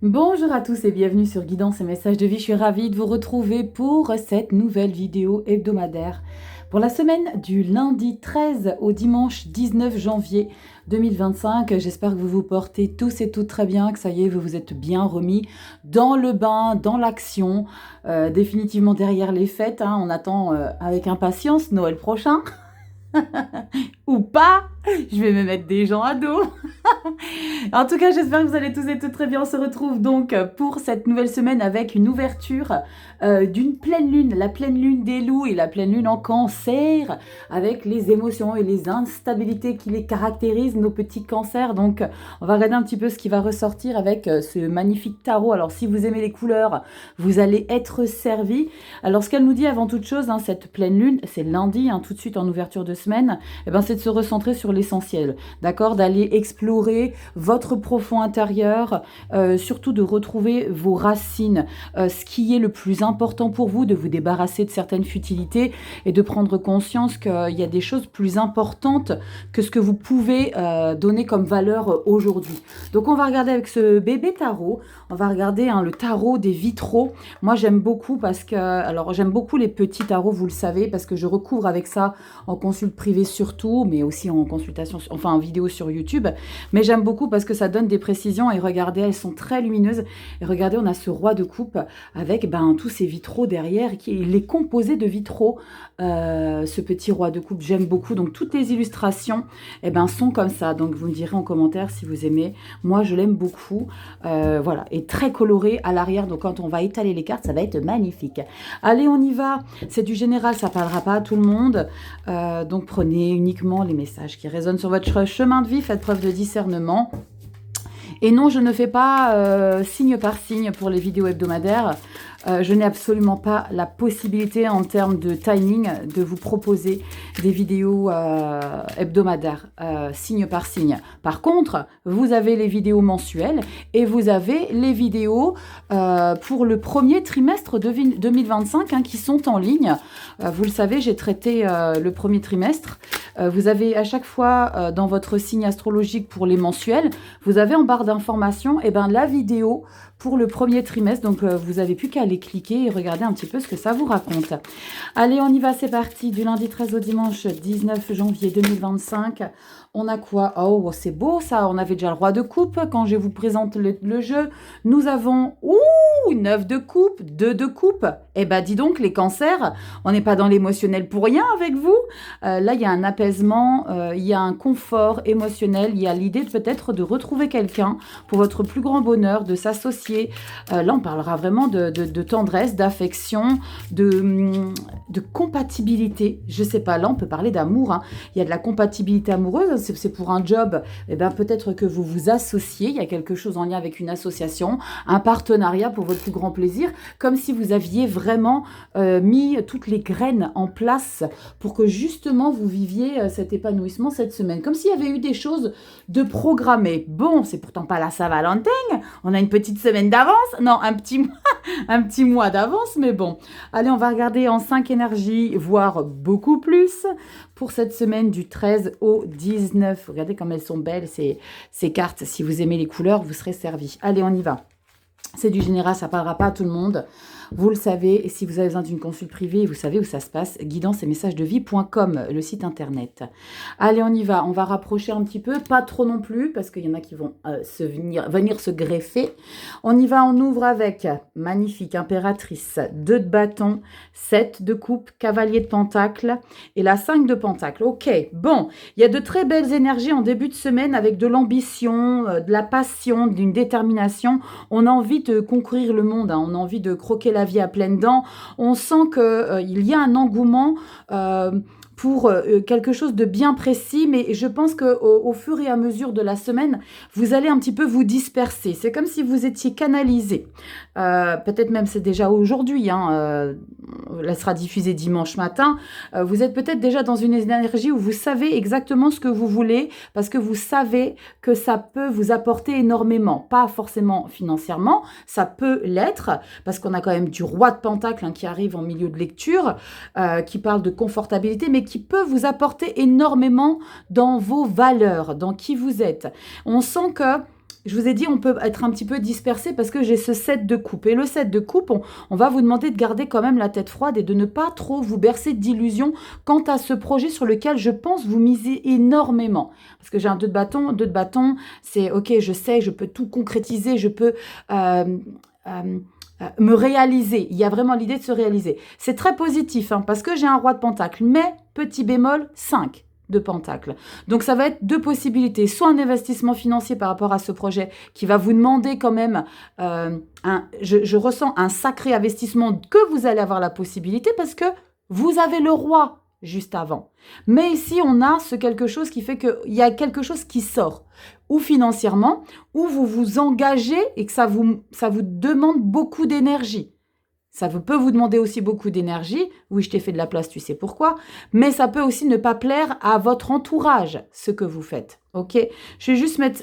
Bonjour à tous et bienvenue sur Guidance et Messages de Vie. Je suis ravie de vous retrouver pour cette nouvelle vidéo hebdomadaire. Pour la semaine du lundi 13 au dimanche 19 janvier 2025, j'espère que vous vous portez tous et toutes très bien, que ça y est, vous vous êtes bien remis dans le bain, dans l'action, définitivement derrière les fêtes. On attend avec impatience Noël prochain. Ou pas, je vais me mettre des gens à dos. En tout cas, j'espère que vous allez tous et toutes très bien. On se retrouve donc pour cette nouvelle semaine avec une ouverture d'une pleine lune, la pleine lune des loups et la pleine lune en cancer, avec les émotions et les instabilités qui les caractérisent, nos petits cancers. Donc, on va regarder un petit peu ce qui va ressortir avec ce magnifique tarot. Alors, si vous aimez les couleurs, vous allez être servi. Alors, ce qu'elle nous dit avant toute chose, cette pleine lune, c'est lundi, tout de suite en ouverture de semaine, c'est de se recentrer sur l'essentiel, d'accord, d'aller explorer votre profond intérieur, surtout de retrouver vos racines, ce qui est le plus important pour vous, de vous débarrasser de certaines futilités et de prendre conscience qu'il y a des choses plus importantes que ce que vous pouvez donner comme valeur aujourd'hui. Donc on va regarder avec ce bébé tarot, on va regarder le tarot des vitraux. Moi j'aime beaucoup parce que, alors j'aime beaucoup les petits tarots, vous le savez, parce que je recouvre avec ça en consulte privée surtout, mais aussi en consultation, enfin en vidéo sur YouTube. Mais j'aime beaucoup parce que ça donne des précisions et regardez, elles sont très lumineuses. Et regardez, on a ce roi de coupe avec tous ces vitraux derrière, il est composé de vitraux, ce petit roi de coupe, j'aime beaucoup. Donc toutes les illustrations sont comme ça. Donc vous me direz en commentaire si vous aimez. Moi je l'aime beaucoup. Voilà, et très coloré à l'arrière. Donc quand on va étaler les cartes, ça va être magnifique. Allez, on y va. C'est du général, ça parlera pas à tout le monde. Donc prenez uniquement les messages qui résonnent sur votre chemin de vie. Faites preuve de discernement. Et non, je ne fais pas signe par signe pour les vidéos hebdomadaires. Je n'ai absolument pas la possibilité en termes de timing de vous proposer des vidéos hebdomadaires, signe par signe. Par contre, vous avez les vidéos mensuelles et vous avez les vidéos pour le premier trimestre de 2025 qui sont en ligne. Vous le savez, j'ai traité le premier trimestre. Vous avez à chaque fois dans votre signe astrologique pour les mensuels, vous avez en barre d'informations la vidéo pour le premier trimestre. Donc, vous n'avez plus qu'à aller cliquer et regarder un petit peu ce que ça vous raconte. Allez, on y va, c'est parti. Du lundi 13 au dimanche 19 janvier 2025. On a quoi? Oh, c'est beau ça. On avait déjà le roi de coupe quand je vous présente le jeu. Nous avons 9 de coupe, 2 de coupe. Dis donc, les cancers, on n'est pas dans l'émotionnel pour rien avec vous. Là, il y a un apaisement, il y a un confort émotionnel. Il y a l'idée peut-être de retrouver quelqu'un pour votre plus grand bonheur, de s'associer. Là, on parlera vraiment de tendresse, d'affection, de compatibilité. Je sais pas, là, on peut parler d'amour. Il y a de la compatibilité amoureuse. C'est pour un job. Peut-être que vous vous associez. Il y a quelque chose en lien avec une association, un partenariat pour votre plus grand plaisir, comme si vous aviez vraiment mis toutes les graines en place pour que justement vous viviez cet épanouissement cette semaine, comme s'il y avait eu des choses de programmées. Bon, c'est pourtant pas la Saint-Valentin, on a une petite semaine d'avance, non, un petit mois d'avance, mais bon. Allez, on va regarder en 5 énergies, voire beaucoup plus, pour cette semaine du 13 au 19. Regardez comme elles sont belles, ces cartes. Si vous aimez les couleurs, vous serez servi. Allez, on y va. C'est du général, ça ne parlera pas à tout le monde. Vous le savez, et si vous avez besoin d'une consulte privée, vous savez où ça se passe, guidance-et-messages-de-vie.com, le site internet. Allez, on y va. On va rapprocher un petit peu, pas trop non plus, parce qu'il y en a qui vont venir se greffer. On y va, on ouvre avec magnifique impératrice, 2 de bâton, 7 de coupe, cavalier de pentacle et la 5 de pentacle. Ok, bon, il y a de très belles énergies en début de semaine avec de l'ambition, de la passion, d'une détermination. On a envie de concourir le monde, on a envie de croquer la vie à pleines dents. On sent qu'il y a un engouement pour quelque chose de bien précis, mais je pense qu'au fur et à mesure de la semaine, vous allez un petit peu vous disperser. C'est comme si vous étiez canalisé. Peut-être même c'est déjà aujourd'hui, elle sera diffusée dimanche matin. Vous êtes peut-être déjà dans une énergie où vous savez exactement ce que vous voulez, parce que vous savez que ça peut vous apporter énormément. Pas forcément financièrement, ça peut l'être, parce qu'on a quand même du roi de pentacle qui arrive en milieu de lecture, qui parle de confortabilité, mais qui peut vous apporter énormément dans vos valeurs, dans qui vous êtes. On sent que je vous ai dit, on peut être un petit peu dispersé parce que j'ai ce 7 de coupe. Et le 7 de coupe, on va vous demander de garder quand même la tête froide et de ne pas trop vous bercer d'illusions quant à ce projet sur lequel je pense vous misez énormément. Parce que j'ai un 2 de bâton. 2 de bâton, c'est ok, je sais, je peux tout concrétiser, je peux me réaliser. Il y a vraiment l'idée de se réaliser. C'est très positif parce que j'ai un roi de pentacle. Mais, petit bémol, 5 de pentacle. Donc ça va être deux possibilités, soit un investissement financier par rapport à ce projet qui va vous demander quand même, je ressens un sacré investissement que vous allez avoir la possibilité parce que vous avez le roi juste avant. Mais ici on a ce quelque chose qui fait qu'il y a quelque chose qui sort, ou financièrement, ou vous vous engagez et que ça vous demande beaucoup d'énergie. Ça peut vous demander aussi beaucoup d'énergie. Oui, je t'ai fait de la place, tu sais pourquoi. Mais ça peut aussi ne pas plaire à votre entourage, ce que vous faites. Ok ? Je vais juste mettre,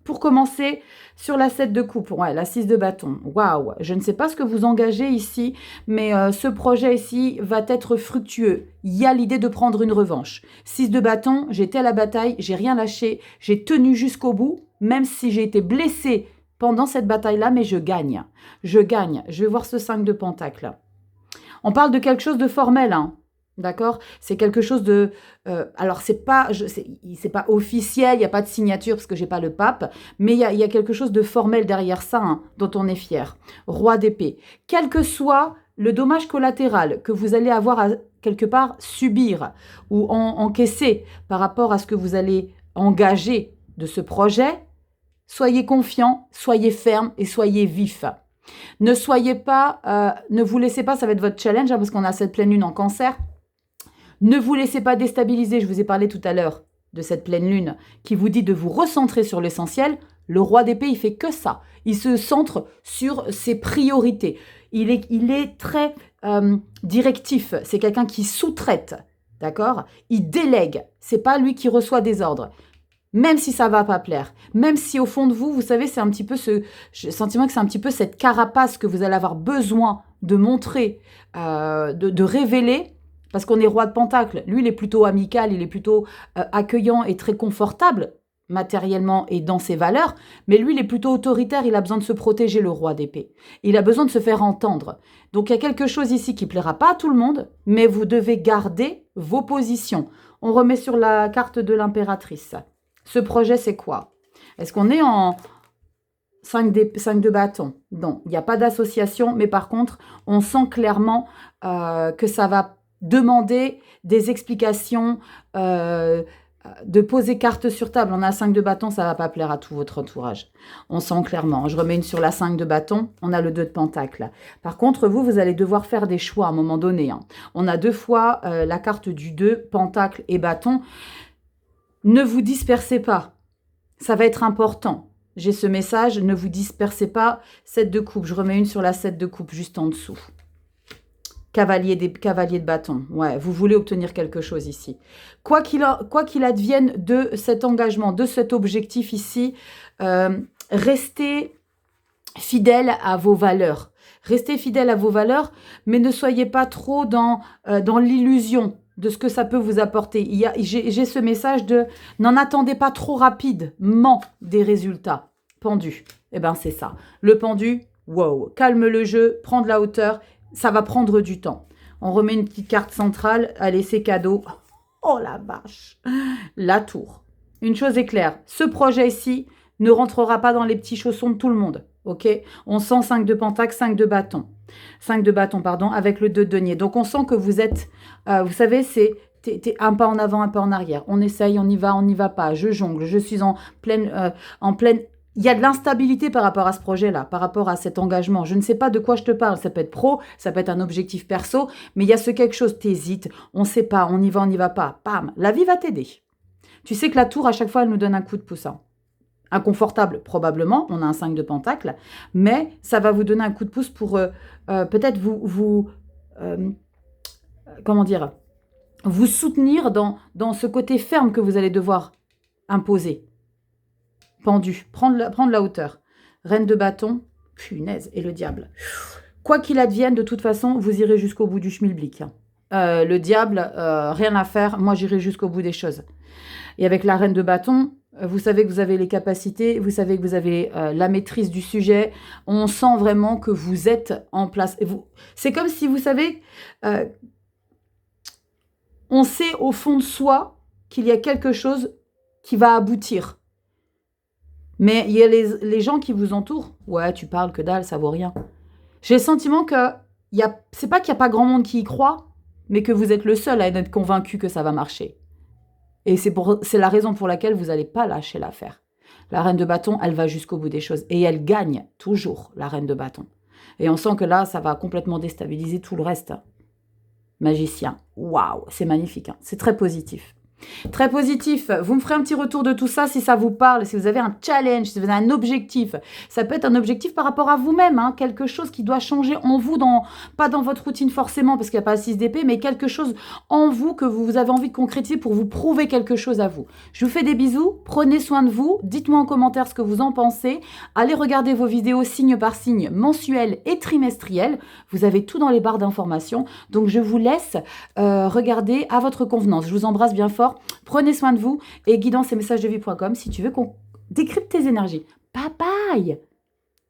pour commencer, sur la 7 de coupe. Ouais, la 6 de bâton. Waouh ! Je ne sais pas ce que vous engagez ici, mais ce projet ici va être fructueux. Il y a l'idée de prendre une revanche. 6 de bâton, j'étais à la bataille, j'ai rien lâché, j'ai tenu jusqu'au bout, même si j'ai été blessée pendant cette bataille-là, mais je gagne. Je gagne. Je vais voir ce 5 de pentacle. On parle de quelque chose de formel, d'accord ? C'est quelque chose de... alors, c'est pas officiel, il n'y a pas de signature parce que j'ai pas le pape, mais il y a quelque chose de formel derrière ça, dont on est fier. Roi d'épée. Quel que soit le dommage collatéral que vous allez avoir à quelque part subir ou encaisser par rapport à ce que vous allez engager de ce projet, soyez confiants, soyez fermes et soyez vifs. Ne soyez pas, ne vous laissez pas, ça va être votre challenge, parce qu'on a cette pleine lune en cancer. Ne vous laissez pas déstabiliser, je vous ai parlé tout à l'heure de cette pleine lune qui vous dit de vous recentrer sur l'essentiel. Le roi d'épée, il fait que ça. Il se centre sur ses priorités. Il est très directif. C'est quelqu'un qui sous-traite, d'accord ? Il délègue. C'est pas lui qui reçoit des ordres. Même si ça va pas plaire, même si au fond de vous, vous savez, c'est un petit peu ce sentiment que c'est un petit peu cette carapace que vous allez avoir besoin de montrer, de révéler, parce qu'on est roi de pentacle. Lui, il est plutôt amical, il est plutôt accueillant et très confortable matériellement et dans ses valeurs, mais lui, il est plutôt autoritaire, il a besoin de se protéger, le roi d'épée. Il a besoin de se faire entendre. Donc, il y a quelque chose ici qui plaira pas à tout le monde, mais vous devez garder vos positions. On remet sur la carte de l'impératrice. Ce projet, c'est quoi? Est-ce qu'on est en 5 de bâton? Non, il n'y a pas d'association, mais par contre, on sent clairement que ça va demander des explications, de poser carte sur table. On a 5 de bâton, ça ne va pas plaire à tout votre entourage. On sent clairement. Je remets une sur la 5 de bâton, on a le 2 de pentacle. Par contre, vous allez devoir faire des choix à un moment donné. On a deux fois la carte du 2, pentacle et bâton. Ne vous dispersez pas, ça va être important. J'ai ce message, ne vous dispersez pas. 7 de coupe, je remets une sur la 7 de coupe, juste en dessous. Cavalier de bâton, ouais, vous voulez obtenir quelque chose ici. Quoi qu'il advienne de cet engagement, de cet objectif ici, restez fidèle à vos valeurs. Restez fidèle à vos valeurs, mais ne soyez pas trop dans l'illusion de ce que ça peut vous apporter. J'ai ce message de « n'en attendez pas trop rapidement des résultats ». Pendu, eh bien c'est ça. Le pendu, wow, calme le jeu, prends de la hauteur, ça va prendre du temps. On remet une petite carte centrale, allez c'est cadeau. Oh la vache, la tour. Une chose est claire, ce projet-ci ne rentrera pas dans les petits chaussons de tout le monde. Ok, on sent 5 de pentacle, 5 de bâton. 5 de bâton, pardon, avec le 2 de denier. Donc, on sent que vous êtes, vous savez, t'es un pas en avant, un pas en arrière. On essaye, on n'y va pas. Je jongle, je suis en pleine... Il y a de l'instabilité par rapport à ce projet-là, par rapport à cet engagement. Je ne sais pas de quoi je te parle. Ça peut être pro, ça peut être un objectif perso, mais il y a ce quelque chose, t'hésites, on ne sait pas, on y va pas. Bam, la vie va t'aider. Tu sais que la tour, à chaque fois, elle nous donne un coup de pouce. Inconfortable, probablement, on a un 5 de pentacle, mais ça va vous donner un coup de pouce pour peut-être vous soutenir dans ce côté ferme que vous allez devoir imposer. Pendu, prendre la hauteur. Reine de bâton, punaise, et le diable. Quoi qu'il advienne, de toute façon, vous irez jusqu'au bout du schmilblick. Le diable, rien à faire, moi j'irai jusqu'au bout des choses. Et avec la reine de bâton, Vous savez que vous avez les capacités, vous savez que vous avez la maîtrise du sujet. On sent vraiment que vous êtes en place. C'est comme si, vous savez, on sait au fond de soi qu'il y a quelque chose qui va aboutir. Mais il y a les gens qui vous entourent. Ouais, tu parles que dalle, ça vaut rien. J'ai le sentiment que c'est pas qu'il n'y a pas grand monde qui y croit, mais que vous êtes le seul à être convaincu que ça va marcher. Et c'est la raison pour laquelle vous n'allez pas lâcher l'affaire. La reine de bâton, elle va jusqu'au bout des choses. Et elle gagne toujours, la reine de bâton. Et on sent que là, ça va complètement déstabiliser tout le reste. Magicien, waouh, c'est magnifique. Hein. C'est très positif. Très positif, vous me ferez un petit retour de tout ça si ça vous parle, si vous avez un challenge, si vous avez un objectif. Ça peut être un objectif par rapport à vous-même, hein, quelque chose qui doit changer en vous, pas dans votre routine forcément parce qu'il n'y a pas 6 d'épée, mais quelque chose en vous que vous avez envie de concrétiser pour vous prouver quelque chose à vous. Je vous fais des bisous, prenez soin de vous, dites-moi en commentaire ce que vous en pensez, allez regarder vos vidéos signe par signe, mensuelles et trimestrielles, vous avez tout dans les barres d'informations, donc je vous laisse regarder à votre convenance. Je vous embrasse bien fort. Prenez soin de vous et guidance et messages de vie.com si tu veux qu'on décrypte tes énergies. Bye bye!